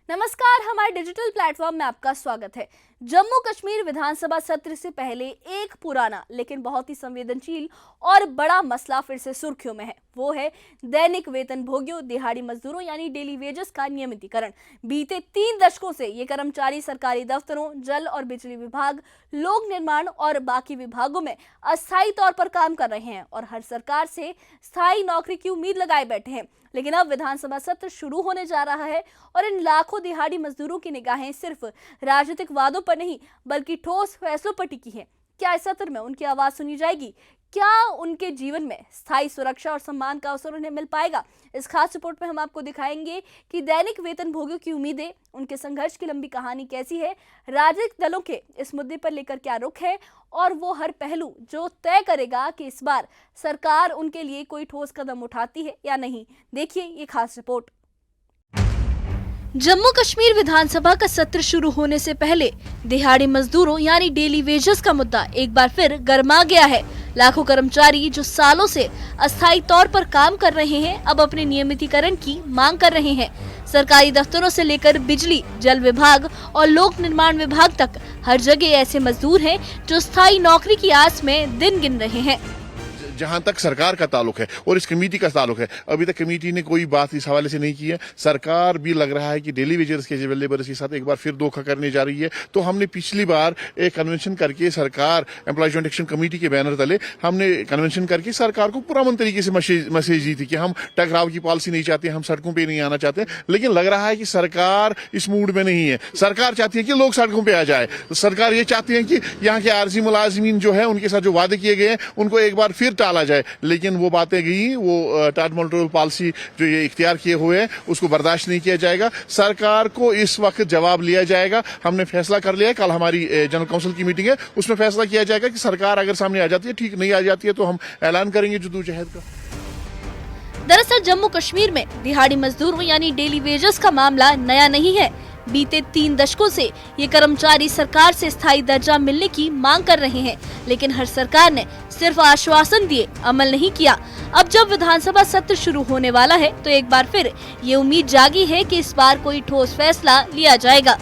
नमस्कार, हमारे digital platform में आपका स्वागत है। जम्मू कश्मीर विधानसभा सत्र से पहले एक पुराना लेकिन बहुत ही संवेदनशील और बड़ा मसला फिर से सुर्खियों में है। वो है दैनिक वेतन भोगियों, दिहाड़ी मजदूरों यानी डेली वेजेस का नियमितीकरण। बीते 3 दशकों से ये कर्मचारी सरकारी दफ्तरों, जल और बिजली विभाग, लोक निर्माण और बाकी विभागों में अस्थायी तौर पर काम कर रहे हैं और हर सरकार से स्थायी नौकरी की उम्मीद लगाए बैठे हैं। लेकिन अब विधानसभा सत्र शुरू होने जा रहा है और इन लाखों दिहाड़ी मजदूरों की निगाहें सिर्फ राजनीतिक वादों पर नहीं बल्कि ठोस फैसलों पर टिकी हैं। क्या इस सत्र में उनकी आवाज सुनी जाएगी? क्या उनके जीवन में स्थायी सुरक्षा और सम्मान का अवसर उन्हें मिल पाएगा? इस खास रिपोर्ट में हम आपको दिखाएंगे कि दैनिक वेतन भोगियों की उम्मीदें, उनके संघर्ष की लंबी कहानी कैसी है, राजनीतिक दलों के इस मुद्दे पर लेकर क्या रुख है और वो हर पहलू जो तय करेगा कि इस बार सरकार उनके लिए कोई ठोस कदम उठाती है या नहीं। देखिए ये खास रिपोर्ट। जम्मू कश्मीर विधानसभा का सत्र शुरू होने से पहले दिहाड़ी मजदूरों यानी डेली वेजेस का मुद्दा एक बार फिर गर्मा गया है। लाखों कर्मचारी जो सालों से अस्थायी तौर पर काम कर रहे हैं, अब अपने नियमितीकरण की मांग कर रहे हैं। सरकारी दफ्तरों से लेकर बिजली, जल विभाग और लोक निर्माण विभाग तक हर जगह ऐसे मजदूर हैं जो स्थायी नौकरी की आस में दिन गिन रहे हैं। जहां तक सरकार का ताल्लुक है और इस कमेटी का ताल्लुक है, अभी तक कमेटी ने कोई बात इस हवाले से नहीं की है। सरकार भी लग रहा है कि डेली वेजर्स के लेबर्स के साथ एक बार फिर धोखा करने जा रही है। तो हमने पिछली बार एक कन्वेंशन करके सरकार एम्प्लॉय जॉइंट एक्शन कमेटी के बैनर तले हमने कन्वेंशन करके सरकार को पुरअमन तरीके से मैसेज दी थी कि हम टकराव की पॉलिसी नहीं चाहते, हम सड़कों पर नहीं आना चाहते। लेकिन लग रहा है कि सरकार इस मूड में नहीं है। सरकार चाहती है कि लोग सड़कों पर आ जाए। सरकार ये चाहती है कि यहाँ के आरजी मुलाजिमीन जो है उनके साथ जो वादे किए गए हैं उनको एक बार फिर टाला जाए। लेकिन वो बातें गई, वो टालमटोल पॉलिसी जो ये इख्तियार किए हुए हैं उसको बर्दाश्त नहीं किया जाएगा। सरकार को इस वक्त जवाब लिया जाएगा। हमने फैसला कर लिया है, कल हमारी जनरल काउंसिल की मीटिंग है, उसमें फैसला किया जाएगा कि सरकार अगर सामने आ जाती है ठीक, नहीं आ जाती है तो हम ऐलान करेंगे जद्दोजहद का। दरअसल जम्मू कश्मीर में दिहाड़ी मजदूरों यानी डेली वेजेस का मामला नया नहीं है। बीते 3 दशकों से ये कर्मचारी सरकार से स्थायी दर्जा मिलने की मांग कर रहे हैं, लेकिन हर सरकार ने सिर्फ आश्वासन दिए, अमल नहीं किया। अब जब विधानसभा सत्र शुरू होने वाला है तो एक बार फिर ये उम्मीद जागी है कि इस बार कोई ठोस फैसला लिया जाएगा।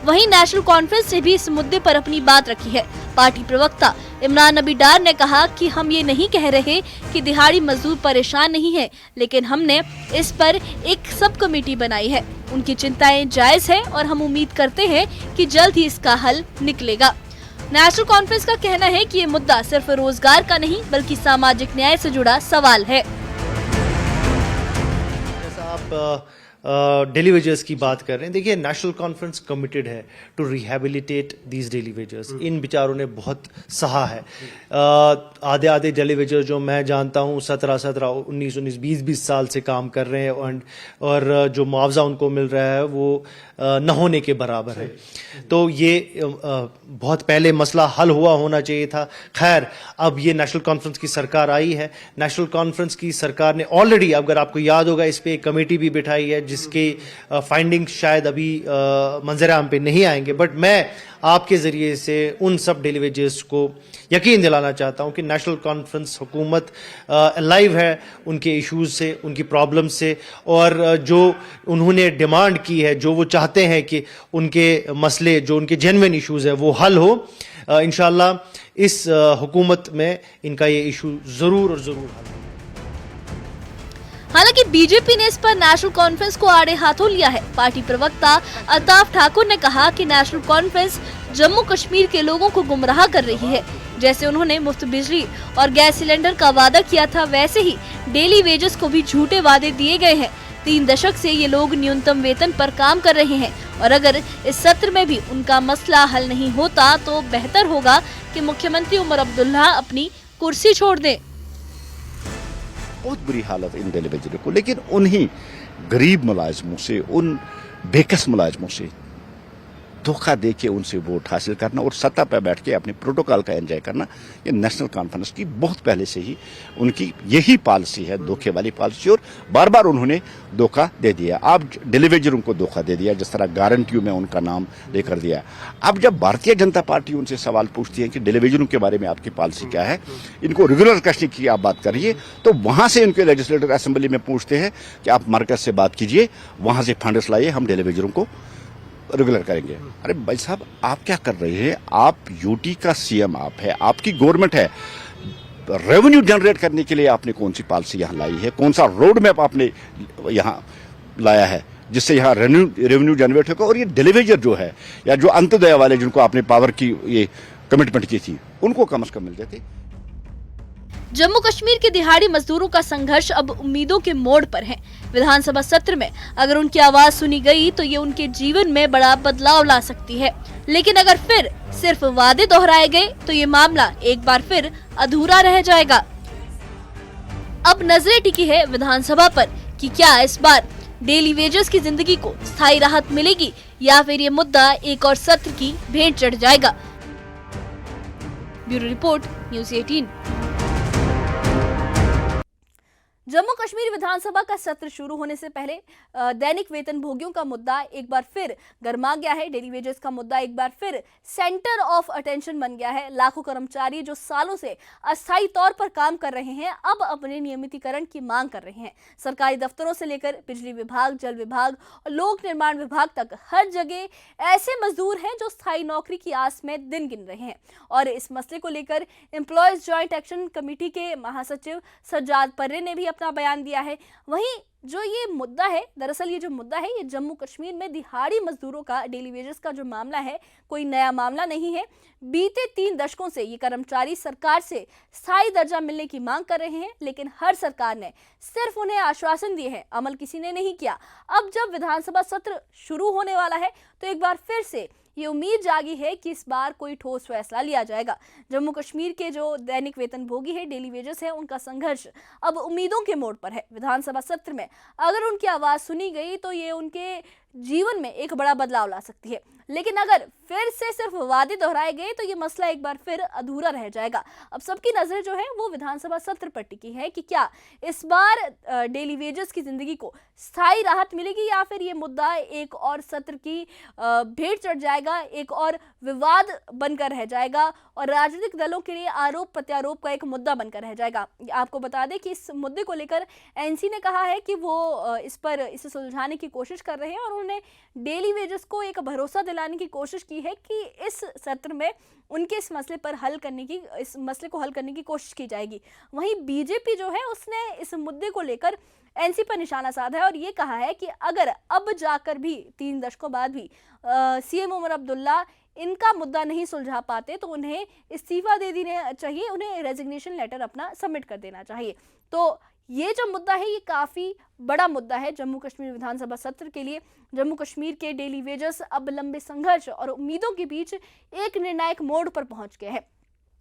वहीं नेशनल कॉन्फ्रेंस ने भी इस मुद्दे पर अपनी बात रखी है। पार्टी प्रवक्ता इमरान नबी डार ने कहा कि हम ये नहीं कह रहे कि दिहाड़ी मजदूर परेशान नहीं है, लेकिन हमने इस पर एक सब कमेटी बनाई है। उनकी चिंताएं जायज है और हम उम्मीद करते हैं कि जल्द ही इसका हल निकलेगा। नेशनल कॉन्फ्रेंस का कहना है कि ये मुद्दा सिर्फ रोजगार का नहीं बल्कि सामाजिक न्याय से जुड़ा सवाल है। जैसा आप डेली वेजर्स की बात कर रहे हैं, देखिए नेशनल कॉन्फ्रेंस कमिटेड है to rehabilitate these daily wagers. इन बेचारों ने बहुत सहा है। आधे डेली वेजर्स जो मैं जानता हूँ 17, 19, 20 साल से काम कर रहे हैं और जो मुआवजा उनको मिल रहा है वो न होने के बराबर है। तो ये बहुत पहले मसला हल हुआ होना चाहिए था। खैर, अब ये नेशनल कॉन्फ्रेंस की सरकार आई है। नेशनल कॉन्फ्रेंस की सरकार ने ऑलरेडी, अगर आपको याद होगा, इस पे एक कमेटी भी बिठाई है जिसके फाइंडिंग्स शायद अभी मंजर आम पे नहीं आएंगे। बट मैं आपके जरिए से उन सब डेली वेजर्स को यकीन दिलाना चाहता हूं कि नेशनल कॉन्फ्रेंस हुकूमत अलाइव है उनके इश्यूज से, उनकी प्रॉब्लम से, और जो उन्होंने डिमांड की है, जो वो चाहते हैं कि उनके मसले, जो उनके जेन्युइन इश्यूज है वो हल हो। इंशाल्लाह इस हुकूमत में इनका ये इशू जरूर हल हो। हालांकि बीजेपी ने इस पर नेशनल कॉन्फ्रेंस को आड़े हाथों लिया है। पार्टी प्रवक्ता अल्ताफ ठाकुर ने कहा कि नेशनल कॉन्फ्रेंस जम्मू कश्मीर के लोगों को गुमराह कर रही है। जैसे उन्होंने मुफ्त बिजली और गैस सिलेंडर का वादा किया था, वैसे ही डेली वेजेस को भी झूठे वादे दिए गए हैं। 3 दशक से ये लोग न्यूनतम वेतन पर काम कर रहे हैं और अगर इस सत्र में भी उनका मसला हल नहीं होता तो बेहतर होगा कि मुख्यमंत्री उमर अब्दुल्ला अपनी कुर्सी छोड़ दें। बहुत बुरी हालत इन डेली वेजरों को, लेकिन उन्हीं गरीब मुलाजमों से, उन बेकस मुलाजमों से धोखा दे के उनसे वोट हासिल करना और सत्ता पर बैठ के अपने प्रोटोकॉल का एंजॉय करना, ये नेशनल कॉन्फ्रेंस की बहुत पहले से ही उनकी यही पॉलिसी है, धोखे वाली पॉलिसी। और बार बार उन्होंने धोखा दे दिया। अब डेलीवेजरों को धोखा दे दिया, जिस तरह गारंटियों में उनका नाम लेकर दिया। अब जब भारतीय जनता पार्टी उनसे सवाल पूछती है कि डेलीवेजरों के बारे में आपकी पॉलिसी क्या है, इनको रेगुलर करने की आप बात करिए, तो वहां से इनके लेजिस्लेटिव असेंबली में पूछते हैं कि आप मरकज से बात कीजिए, वहां से फंड्स लाइए, हम डेलीवेजरों को रेगुलर करेंगे। अरे भाई साहब, आप क्या कर रहे हैं? आप यूटी का सीएम आप है, आपकी गवर्नमेंट है, रेवेन्यू जनरेट करने के लिए आपने कौन सी पॉलिसी यहाँ लाई है? कौन सा रोड मैप आपने यहाँ लाया है जिससे यहाँ रेवेन्यू जनरेट होगा? और ये डेलीवेजर जो है या जो अंत्योदय वाले जिनको आपने पावर की ये कमिटमेंट की थी, उनको कम से कम मिल जाती। जम्मू कश्मीर के दिहाड़ी मजदूरों का संघर्ष अब उम्मीदों के मोड़ पर है। विधानसभा सत्र में अगर उनकी आवाज सुनी गई तो ये उनके जीवन में बड़ा बदलाव ला सकती है, लेकिन अगर फिर सिर्फ वादे दोहराए गए तो ये मामला एक बार फिर अधूरा रह जाएगा। अब नजरें टिकी है विधानसभा पर कि क्या इस बार डेली वेजर्स की जिंदगी को स्थायी राहत मिलेगी या फिर ये मुद्दा एक और सत्र की भेंट चढ़ जाएगा। Bureau report, news 18। Jammu Kashmir विधानसभा का सत्र शुरू होने से पहले दैनिक वेतन भोगियों का मुद्दा एक बार फिर गर्मा गया है। डेली वेजेस का मुद्दा एक बार फिर सेंटर ऑफ अटेंशन बन गया है। लाखों कर्मचारी जो सालों से अस्थायी तौर पर काम कर रहे हैं, अब अपने नियमितीकरण की मांग कर रहे हैं। सरकारी दफ्तरों से लेकर बिजली विभाग, जल विभाग और लोक निर्माण विभाग तक हर जगह ऐसे मजदूर हैं जो स्थायी नौकरी की आस में दिन गिन रहे हैं। और इस मसले को लेकर एम्प्लॉयज जॉइंट एक्शन कमेटी के महासचिव सज्जाद पर्रे ने भी अपना बयान दिया है। वहीं जो ये मुद्दा है, दरअसल ये जो मुद्दा है, ये जम्मू कश्मीर में दिहाड़ी मजदूरों का, डेली वेजेस का जो मामला है, कोई नया मामला नहीं है। बीते 3 दशकों से ये कर्मचारी सरकार से स्थायी दर्जा मिलने की मांग कर रहे हैं, लेकिन हर सरकार ने सिर्फ उन्हें आश्वासन दिए हैं, अमल किसी ने नहीं किया। अब जब विधानसभा सत्र शुरू होने वाला है तो एक बार फिर से ये उम्मीद जागी है कि इस बार कोई ठोस फैसला लिया जाएगा। जम्मू कश्मीर के जो दैनिक वेतन भोगी है, डेली वेजेस है, उनका संघर्ष अब उम्मीदों के मोड़ पर है। विधानसभा सत्र में अगर उनकी आवाज सुनी गई तो ये उनके जीवन में एक बड़ा बदलाव ला सकती है, लेकिन अगर फिर से सिर्फ वादे दोहराए गए तो ये मसला एक बार फिर अधूरा रह जाएगा। अब सबकी नजर जो है वो विधानसभा सत्र पर टिकी है कि क्या इस बार डेली वेजेस की जिंदगी को स्थायी राहत मिलेगी या फिर ये मुद्दा एक और सत्र की भेंट चढ़ जाएगा, एक और विवाद बनकर रह जाएगा और राजनीतिक दलों के लिए आरोप प्रत्यारोप का एक मुद्दा बनकर रह जाएगा। आपको बता दें कि इस मुद्दे को लेकर एनसी ने कहा है कि वो इसे सुलझाने की कोशिश कर रहे हैं और उन्होंने डेली वेजेस को एक भरोसा दिलाने की कोशिश की है कि इस सत्र में उनके इस मसले को हल करने की कोशिश की जाएगी। वहीं बीजेपी जो है उसने इस मुद्दे को लेकर एनसी पर निशाना साधा है और ये कहा है कि अगर अब जाकर भी 3 दशकों बाद भी सीएम उमर अब्दुल्ला इनका मुद्दा नहीं सुलझा पाते तो उन्हें इस्तीफा दे देना चाहिए, उन्हें रेजिग्नेशन लेटर अपना सबमिट कर देना चाहिए। तो ये जो मुद्दा है ये काफ़ी बड़ा मुद्दा है जम्मू कश्मीर विधानसभा सत्र के लिए। जम्मू कश्मीर के डेली वेजर्स अब लंबे संघर्ष और उम्मीदों के बीच एक निर्णायक मोड़ पर पहुंच गए हैं।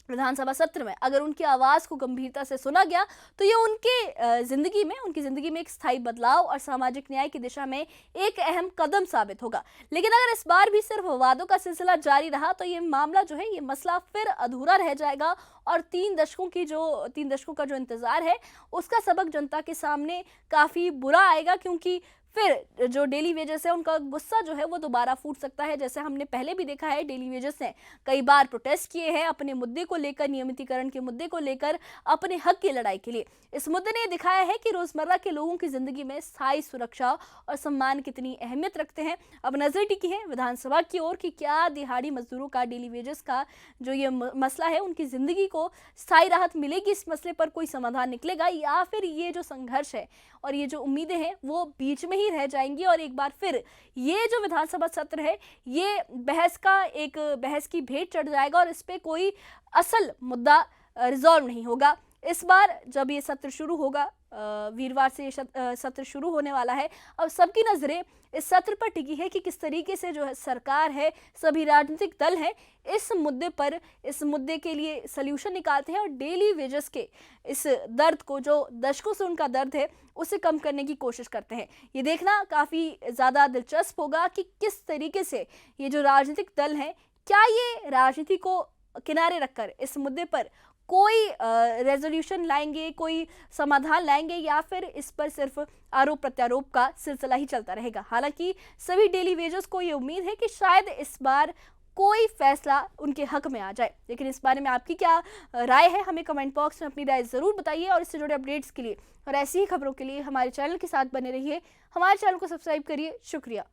विधानसभा सत्र में अगर उनकी आवाज़ को गंभीरता से सुना गया तो ये उनकी ज़िंदगी में एक स्थायी बदलाव और सामाजिक न्याय की दिशा में एक अहम कदम साबित होगा। लेकिन अगर इस बार भी सिर्फ वादों का सिलसिला जारी रहा तो ये मामला जो है, ये मसला फिर अधूरा रह जाएगा और 3 दशकों का जो इंतजार है उसका सबक जनता के सामने काफ़ी बुरा आएगा, क्योंकि फिर जो डेली वेजेस है उनका गुस्सा जो है वो दोबारा फूट सकता है। जैसे हमने पहले भी देखा है, डेली वेजेस ने कई बार प्रोटेस्ट किए हैं अपने मुद्दे को लेकर, नियमितीकरण के मुद्दे को लेकर, अपने हक की लड़ाई के लिए। इस मुद्दे ने दिखाया है कि रोजमर्रा के लोगों की जिंदगी में स्थायी सुरक्षा और सम्मान कितनी अहमियत रखते हैं। अब नजर टिकी है विधानसभा की ओर कि क्या दिहाड़ी मजदूरों का, डेली वेजेस का जो ये मसला है, उनकी जिंदगी को स्थायी राहत मिलेगी, इस मसले पर कोई समाधान निकलेगा या फिर ये जो संघर्ष है और ये जो उम्मीदें हैं वो बीच में ही रह जाएंगी और एक बार फिर ये जो विधानसभा सत्र है ये बहस की भेंट चढ़ जाएगा और इस पे कोई असल मुद्दा रिजॉल्व नहीं होगा। इस बार जब ये सत्र शुरू होगा वीरवार से ये सत्र शुरू होने वाला है। अब सबकी नजरें इस सत्र पर टिकी है कि किस तरीके से जो है सरकार है, सभी राजनीतिक दल हैं, इस मुद्दे के लिए सल्यूशन निकालते हैं और डेली वेजेस के इस दर्द को, जो दशकों से उनका दर्द है, उसे कम करने की कोशिश करते हैं। ये देखना काफ़ी ज़्यादा दिलचस्प होगा कि किस तरीके से ये जो राजनीतिक दल हैं, क्या ये राजनीति को किनारे रखकर इस मुद्दे पर कोई रेजोल्यूशन लाएंगे, कोई समाधान लाएंगे, या फिर इस पर सिर्फ आरोप प्रत्यारोप का सिलसिला ही चलता रहेगा। हालांकि सभी डेली वेजर्स को ये उम्मीद है कि शायद इस बार कोई फैसला उनके हक में आ जाए। लेकिन इस बारे में आपकी क्या राय है, हमें कमेंट बॉक्स में अपनी राय ज़रूर बताइए। और इससे जुड़े अपडेट्स के लिए और ऐसी ही खबरों के लिए हमारे चैनल के साथ बने रहिए। हमारे चैनल को सब्सक्राइब करिए। शुक्रिया।